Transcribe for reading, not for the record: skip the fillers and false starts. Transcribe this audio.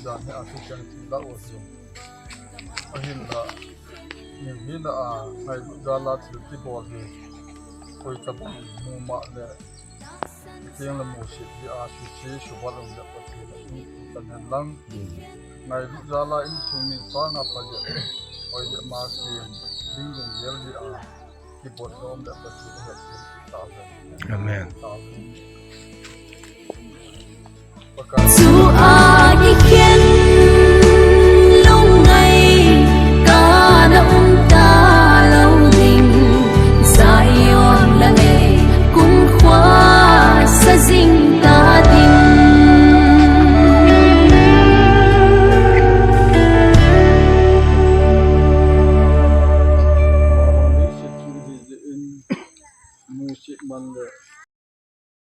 dan he asian la osu ahin la ni hila a hai dala ti bol he koi ka mu ma le tiang la mu shi di a shi chi shu ba long da pa ti ni kan lang ngai dala in su mi sa na pa je oi de ma ki ding ding yel di a ki bot dom da pa ti he ta amen ta